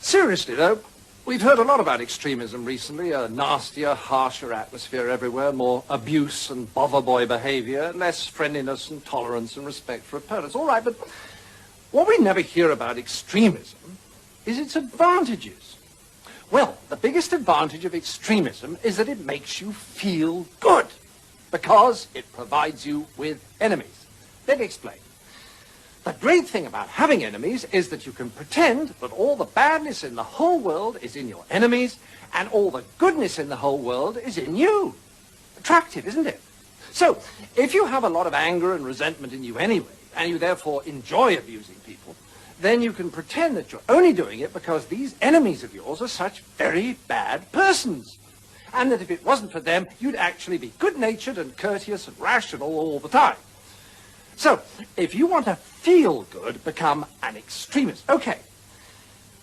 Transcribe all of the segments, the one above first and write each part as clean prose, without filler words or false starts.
Seriously, though, we've heard a lot about extremism recently, a nastier, harsher atmosphere everywhere, more abuse and bother boy behavior, less friendliness and tolerance and respect for opponents. All right, but what we never hear about extremism is its advantages. Well, the biggest advantage of extremism is that it makes you feel good, because it provides you with enemies. Let me explain. The great thing about having enemies is that you can pretend that all the badness in the whole world is in your enemies and all the goodness in the whole world is in you. Attractive, isn't it? So, if you have a lot of anger and resentment in you anyway, and you therefore enjoy abusing people, then you can pretend that you're only doing it because these enemies of yours are such very bad persons. And that if it wasn't for them, you'd actually be good-natured and courteous and rational all the time. So, if you want to feel good, become an extremist. Okay,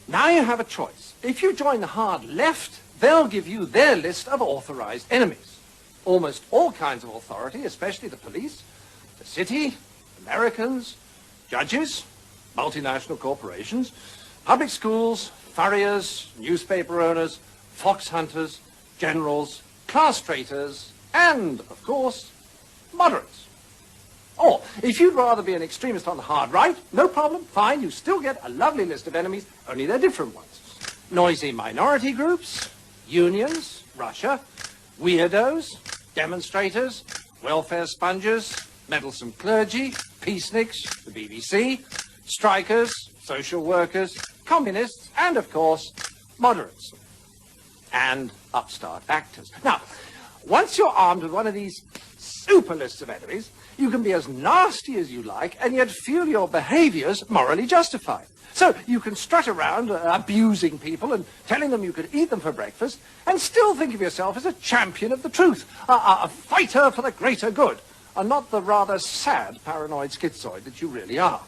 now you have a choice. If you join the hard left, they'll give you their list of authorized enemies. Almost all kinds of authority, especially the police, the city, Americans, judges, multinational corporations, public schools, furriers, newspaper owners, fox hunters, generals, class traitors, and, of course, moderates. Or, if you'd rather be an extremist on the hard right, no problem, fine, you still get a lovely list of enemies, only they're different ones. Noisy minority groups, unions, Russia, weirdos, demonstrators, welfare sponges, meddlesome clergy, peaceniks, the BBC, strikers, social workers, communists, and, of course, moderates. And upstart actors. Now, once you're armed with one of these super lists of enemies, you can be as nasty as you like and yet feel your behaviors morally justified. So you can strut around abusing people and telling them you could eat them for breakfast and still think of yourself as a champion of the truth, a fighter for the greater good, and not the rather sad paranoid schizoid that you really are.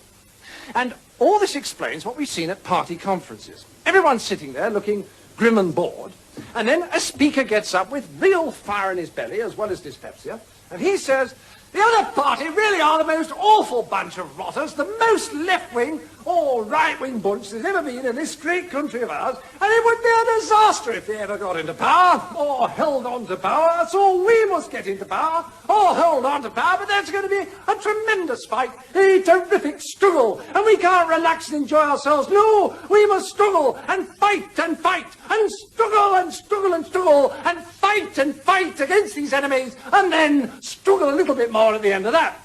And all this explains what we've seen at party conferences. Everyone's sitting there looking grim and bored, and then a speaker gets up with real fire in his belly as well as dyspepsia, and he says, "The other party really are the most awful bunch of rotters, the most left-wing or right-wing bunch there's ever been in this great country of ours, and it would be a disaster if they ever got into power, or held on to power. That's all we must get into power, or hold on to power, but that's going to be a tremendous fight, a terrific struggle, and we can't relax and enjoy ourselves. No, we must struggle and fight and fight, and struggle and struggle and struggle, and fight against these enemies, and then struggle a little bit more at the end of that."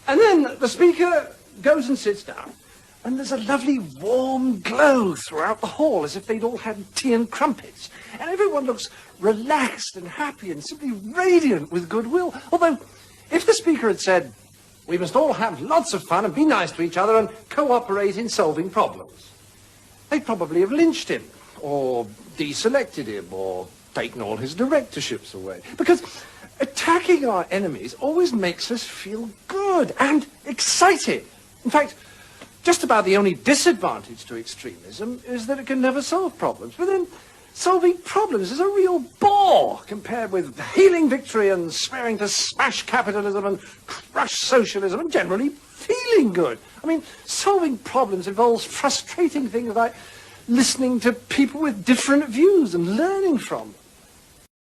And then the speaker goes and sits down, and there's a lovely warm glow throughout the hall, as if they'd all had tea and crumpets. And everyone looks relaxed and happy and simply radiant with goodwill. Although, if the speaker had said, "We must all have lots of fun and be nice to each other and cooperate in solving problems," they'd probably have lynched him, or deselected him, or taken all his directorships away. Because attacking our enemies always makes us feel good and excited. In fact, just about the only disadvantage to extremism is that it can never solve problems. But then, solving problems is a real bore compared with healing victory and swearing to smash capitalism and crush socialism and generally feeling good. I mean, solving problems involves frustrating things like listening to people with different views and learning from them.